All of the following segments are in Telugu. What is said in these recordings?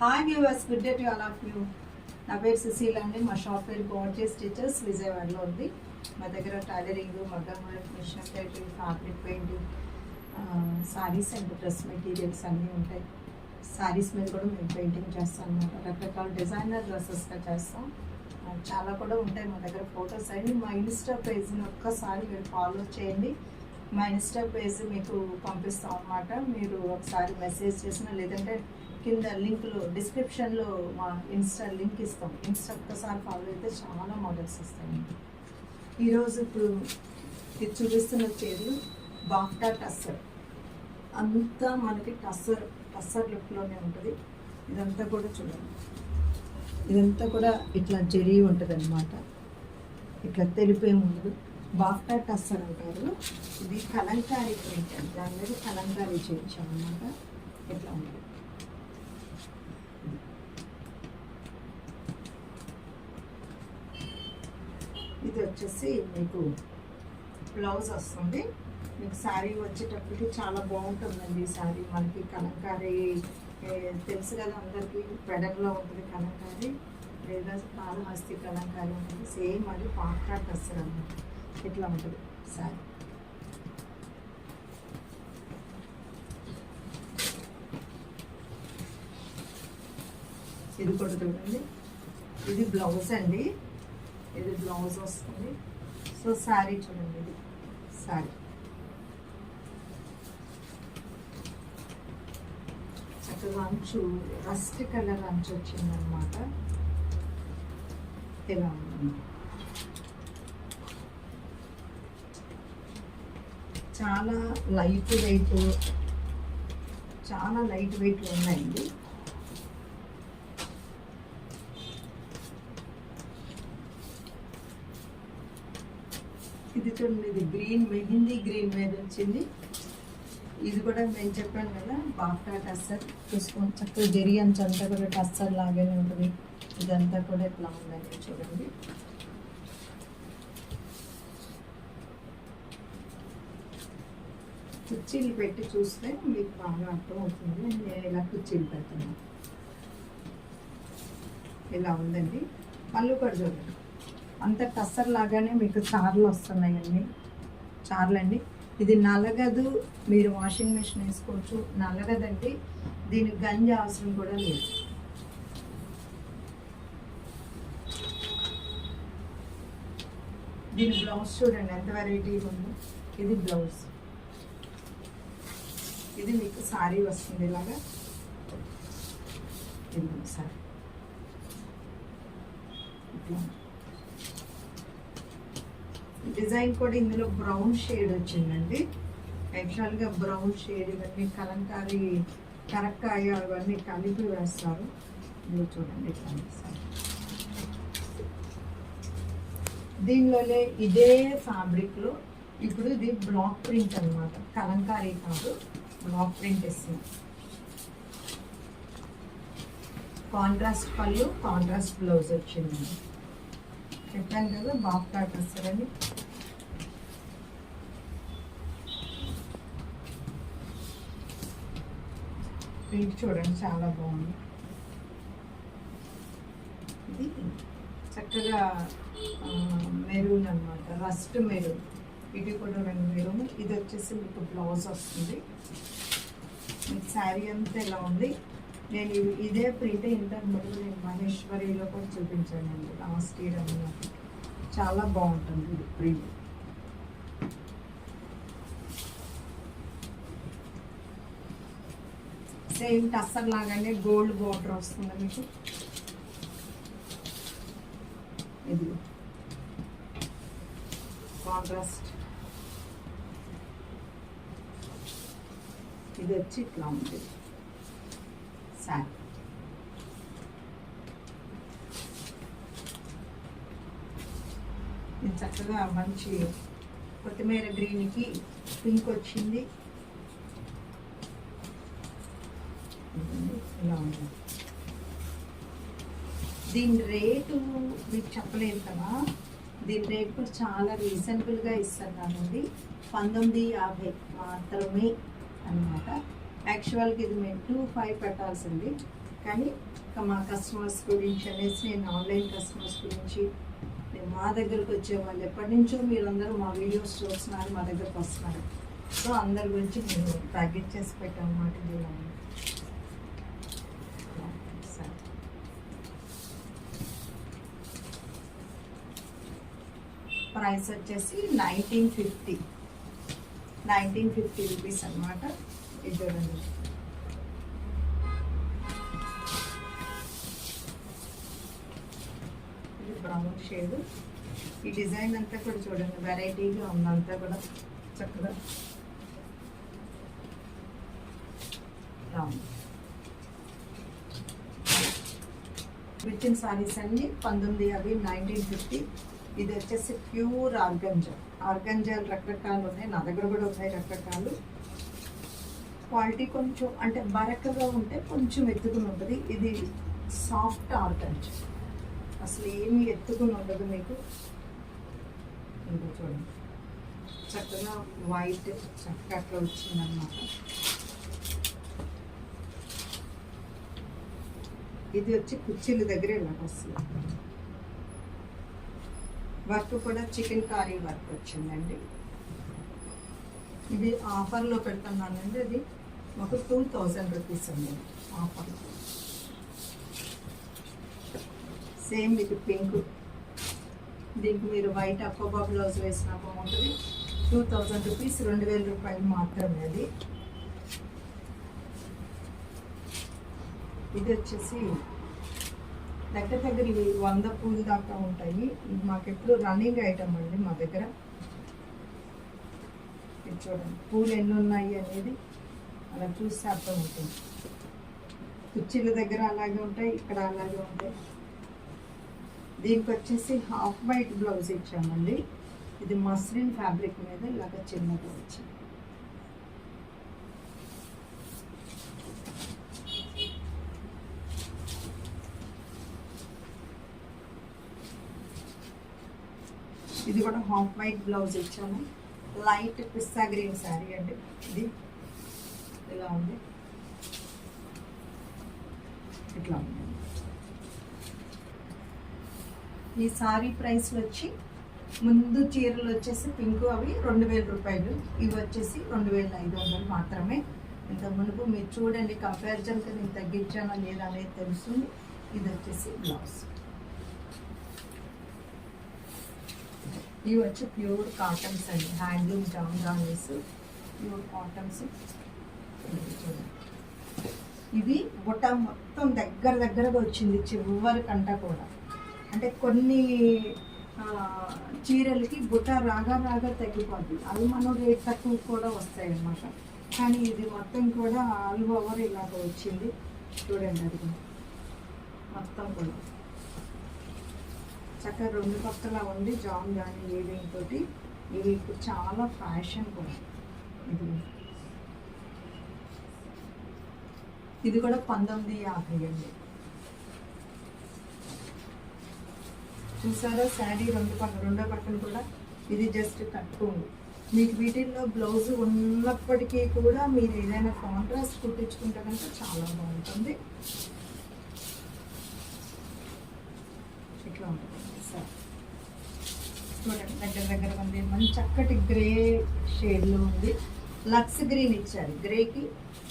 Hi viewers, good day to all of you. నా పేరు సుశీల్ అండి. మా షాప్ పేరు గార్జియస్ స్టిచెస్ విజయవాడలో ఉంది. మా దగ్గర టైలరింగ్, మగ్గం work, machine embroidery, fabric painting, saris and dress materials అన్నీ ఉంటాయి. సారీస్ మీద కూడా మేము పెయింటింగ్ చేస్తాం అన్నమాట. రకరకాల డిజైనర్ డ్రెస్సెస్గా చేస్తాం. చాలా కూడా ఉంటాయి మా దగ్గర ఫొటోస్ అండి. మా ఇన్స్టా పేజ్ని ఒక్కసారి మీరు ఫాలో చేయండి. మా ఇన్స్టా పేజ్ మీకు పంపిస్తాం అన్నమాట. మీరు ఒకసారి మెసేజ్ చేసినా లేదంటే కింద లింక్లో డిస్క్రిప్షన్లో మా ఇన్స్టా లింక్ ఇస్తాం. ఇన్స్టా ఒక్కసారి ఫాలో అయితే చాలా మోడల్స్ వస్తాయి. ఈరోజు ఇప్పుడు ఇది చూపిస్తున్న చీరలు బాఫ్టా టస్సర్. అంతా మనకి టస్సర్ లుక్లోనే ఉంటుంది. ఇదంతా కూడా చూడండి, ఇదంతా కూడా ఇట్లా జరీ ఉంటుంది అనమాట. ఇట్లా తెలిపే ఉండదు. బాఫ్టా టస్సర్ అంటారు. ఇది కలంకారీ ప్రింట్ అండి. దాని మీద కలంకారీ చేయించామన్నమాట. ఇట్లా ఉంటుంది. ఇది వచ్చేసి మీకు బ్లౌజ్ వస్తుంది. మీకు శారీ వచ్చేటప్పటికి చాలా బాగుంటుందండి. ఈ శారీ మనకి కలంకారీ తెలుసు కదా అందరికీ. పెడంలో ఉంటుంది కలంకారీ, లేదా కాళహస్తి కలంకారీ ఉంటుంది. సేమ్ అది బాఫ్టా టస్సర్ అన్నమాట. ఇట్లా ఉంటుంది శారీ. ఇది కూడా చూడండి, ఇది బ్లౌజ్ అండి. ఇది బ్లౌజ్ వస్తుంది. సో శారీ చూడండి, ఇది శారీ చక్కగా అంచు రస్ట్ కలర్ అంచు వచ్చిందనమాట. ఇలా ఉంది. చాలా లైట్ వెయిట్ ఉన్నాయండి. ఇది చూడండి, ఇది గ్రీన్, మెహందీ గ్రీన్ మీద వచ్చింది. ఇది కూడా నేను చెప్పాను కదా బాఫ్టా టస్సర్. చూసుకొని చక్కగా జరీ అంచు అంతా కూడా టస్సర్ లాగానే ఉంటుంది. ఇదంతా కూడా ఇట్లా ఉందండి చూడండి. కుర్చీలు పెట్టి చూస్తే మీకు బాగా అర్థం అవుతుంది. నేను ఇలా కుర్చీలు పెడుతున్నాను. ఇలా ఉందండి. పళ్ళు కూడా చూడండి, అంత టస్సర్ లాగానే మీకు చార్లు వస్తున్నాయండి. చార్లు అండి. ఇది నలగదు, మీరు వాషింగ్ మిషన్ వేసుకోవచ్చు. నలగదండి, దీనికి గంజి అవసరం కూడా లేదు. దీని బ్లౌజ్ చూడండి ఎంత వెరైటీగా ఉందో. ఇది బ్లౌజ్. ఇది మీకు సారీ వస్తుంది ఇలాగా. ఇది సారీ ఇట్లా. డిజైన్ కూడా ఇందులో బ్రౌన్ షేడ్ వచ్చిందండి. యాక్చువల్గా బ్రౌన్ షేడ్ ఇవన్నీ కలంకారీ కరక్కాయ అవన్నీ కలిపి వేస్తారు. ఇది చూడండి ఇట్లా వేస్తారు. దీనిలోనే ఇదే ఫ్యాబ్రిక్లో ఇప్పుడు ఇది బ్లాక్ ప్రింట్ అనమాట. కలంకారీ కాదు, బ్లాక్ ప్రింట్ ఇస్తుంది. కాంట్రాస్ట్ పళ్ళు, కాంట్రాస్ట్ బ్లౌజ్ వచ్చిందండి. చెప్పాను కదా బాఫ్టా టస్సర్ అని. ప్రింట్ చూడండి చాలా బాగుంది. ఇది చక్కగా మెరూన్ అనమాట, రస్ట్ మెరూన్. ఇది కూడా రెండు మెరూన్. ఇది వచ్చేసి మీకు బ్లౌజ్ వస్తుంది. మీకు శారీ అంతా ఇలా ఉంది. నేను ఇదే ప్రింట్ ఇంతకు ముందు నేను మహేశ్వరిలో కూడా చూపించానండి లాస్ట్ ఇయర్ అన్నమాట. చాలా బాగుంటుంది ఇది ప్రింట్. సేమ్ టస్సర్ లాగానే గోల్డ్ బోర్డర్ వస్తుంది మీకు. ఇది కాంట్రాస్ట్. ఇది వచ్చి ఇట్లా ఉంటుంది శారీ. ఇది చక్కగా మంచి కొత్తిమీర గ్రీన్కి పింక్ వచ్చింది. ఇలా ఉంది. దీని రేటు మీకు చెప్పలేదు కదా. దీని రేట్ కూడా చాలా రీజనబుల్గా ఇస్తున్నానండి. 1950 మాత్రమే అన్నమాట. యాక్చువల్గా ఇది మేము 25 పెట్టాల్సింది, కానీ మా కస్టమర్స్ గురించి అనేసి నేను ఆన్లైన్ కస్టమర్స్ గురించి మా దగ్గరకు వచ్చే వాళ్ళు ఎప్పటి నుంచో మీరందరూ మా వీడియోస్ చూస్తున్నారు, మా దగ్గరకు వస్తున్నారు. సో అందరి గురించి నేను ప్యాకెట్ చేసి పెట్టాను అన్నమాట. ఇది ప్రైస్ వచ్చేసి 1950 రూపీస్ అనమాట. ఇది చూడండి, ఇది బ్రౌన్ షేడ్. ఈ డిజైన్ అంతా కూడా చూడండి వెరైటీగా ఉందంతా కూడా చక్కగా విచిన్ సారీస్ అన్ని 19 అవి 1950. ఇది వచ్చేసి ప్యూర్ ఆర్గంజాలు రకరకాలు ఉన్నాయి, నా దగ్గర కూడా ఉన్నాయి రకరకాలు. క్వాలిటీ కొంచెం అంటే బరకగా ఉంటే కొంచెం ఎత్తుకుని ఉంటుంది. ఇది సాఫ్ట్ ఆర్గంజా, అసలు ఏమి ఎత్తుకుని ఉండదు మీకు. ఇంకా చూడండి చక్కగా వైట్ చక్కగా అట్లా వచ్చిందన్నమాట. ఇది వచ్చి కుర్చీల దగ్గర ఇలా వస్తుంది. వర్క్ కూడా చికెన్ కారీ వర్క్ వచ్చిందండి. ఇది ఆఫర్లో పెడుతున్నానండి. అది మాకు 2000 రూపీస్ అండి ఆఫర్లో. సేమ్ ఇది పింక్, దీనికి మీరు వైట్ అప్పబా బ్లౌజ్ వేసినా బాగుంటుంది. 2000 రూపీస్, 2000 రూపాయలు మాత్రమే. అది ఇది వచ్చేసి దగ్గర ఇవి 100 పూలు దాకా ఉంటాయి. ఇది మాకు ఎప్పుడు రన్నింగ్ ఐటమ్ అండి మా దగ్గర. ఇది చూడండి పూలు ఎన్ని ఉన్నాయి అనేది అలా చూస్తే అర్థం ఉంటుంది. కుర్చీల దగ్గర అలాగే ఉంటాయి, ఇక్కడ అలాగే ఉంటాయి. దీనికి వచ్చేసి హాఫ్ వైట్ బ్లౌజ్ ఇచ్చామండి. ఇది మస్లిన్ ఫ్యాబ్రిక్ మీద ఇలాగ చిన్నగా వచ్చింది. ఇది కూడా హాఫ్ వైట్ బ్లౌజ్ ఇచ్చాము. లైట్ పిస్తా గ్రీన్ శారీ అండి. ఇది ఇలా ఉంది, ఇట్లా ఉంది. ఈ సారీ ప్రైస్ వచ్చి ముందు చీరలు వచ్చేసి పింక్ అవి 2000 రూపాయలు, ఇవి వచ్చేసి 2500 మాత్రమే. ఇంత మునుపు మీరు చూడండి కంపారిజన్కి నేను తగ్గించానా లేదా అనేది తెలుస్తుంది. ఇది వచ్చేసి బ్లౌజ్. ఇవి వచ్చి ప్యూర్ కాటన్స్ అండి, హ్యాండ్లూమ్ జామ్దానీస్, ప్యూర్ కాటన్స్. ఇది బుట్ట మొత్తం దగ్గరగా వచ్చింది చివరి కంట కూడా. అంటే కొన్ని చీరలకి బుట్ట రాగా తగ్గిపోద్ది, అవి మనం రేట్ తక్కువ కూడా వస్తాయి అన్నమాట. కానీ ఇది మొత్తం కూడా ఆల్ ఓవర్ ఇలాగ వచ్చింది చూడండి. అది మొత్తం కూడా చక్కగా 2 పక్కలా ఉంది జామ్దాని వీవింగ్ తోటి. ఇవి ఇప్పుడు చాలా ఫ్యాషన్ కూడా. ఇది కూడా 1950 అండి. చూసారా శారీ రెండో పక్కన కూడా ఇది జస్ట్ కట్టుకోండి. మీకు వీటిల్లో బ్లౌజ్ ఉన్నప్పటికీ కూడా మీరు ఏదైనా కాంట్రాస్ట్ కుట్టించుకుంటే కనుక చాలా బాగుంటుంది. ఇట్లా ఉంటుంది సార్. చూడండి దగ్గర ఉంది, మంచి చక్కటి గ్రే షేడ్లో ఉంది. లక్స్ గ్రీన్ ఇచ్చారు, గ్రేకి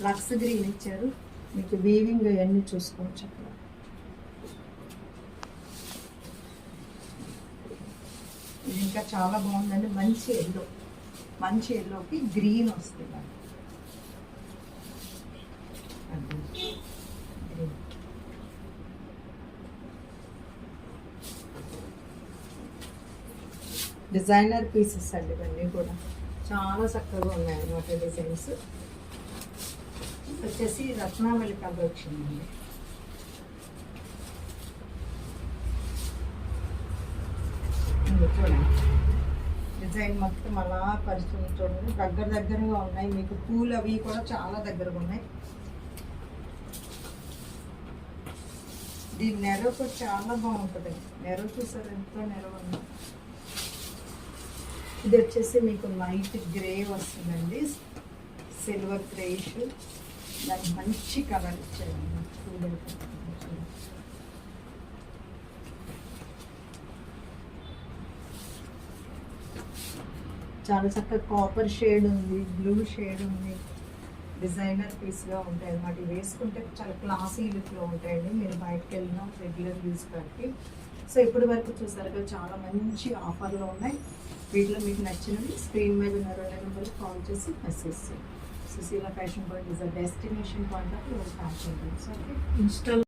లక్స్ గ్రీన్ ఇచ్చారు. మీకు వీవింగ్ అవన్నీ చూసుకోవచ్చు అక్కడ. ఇది ఇంకా చాలా బాగుందండి. మంచి ఎల్లోకి గ్రీన్ వస్తుంది. డిజైనర్ పీసెస్ అండి ఇవన్నీ కూడా చాలా చక్కగా ఉన్నాయి అన్నమాట. డిజైన్స్ వచ్చేసి రత్నావళి కలర్ వచ్చిందండి. చూడండి డిజైన్ మొత్తం అలా పరిచయం చూడండి. దగ్గరగా ఉన్నాయి. మీకు పూలు అవి కూడా చాలా దగ్గరగా ఉన్నాయి. దీని నెరవ కూడా చాలా బాగుంటుంది. నెరవ చూసారు ఎంతో నెరవ ఉంది. ఇది వచ్చేసి మీకు లైట్ గ్రే వస్తుందండి, సిల్వర్ గ్రేష్. దానికి మంచి కలర్ ఇచ్చారండి. చాలా చక్కగా కాపర్ షేడ్ ఉంది, బ్లూ షేడ్ ఉంది. డిజైనర్ పీస్గా ఉంటాయి అన్నమాట. ఇవి వేసుకుంటే చాలా క్లాసీ లుక్లో ఉంటాయండి. మీరు బయటకు వెళ్ళినా రెగ్యులర్ యూస్ బట్టి. సో ఇప్పటి వరకు చూసారు కదా, చాలా మంచి ఆఫర్లో ఉన్నాయి. వీటిలో మీకు నచ్చినవి స్క్రీన్ మీద ఉన్న 2 నెంబర్కి కాల్ చేసి మెసేజ్ చేయండి. Sushila fashion point is a destination point of your fashion. Okay, install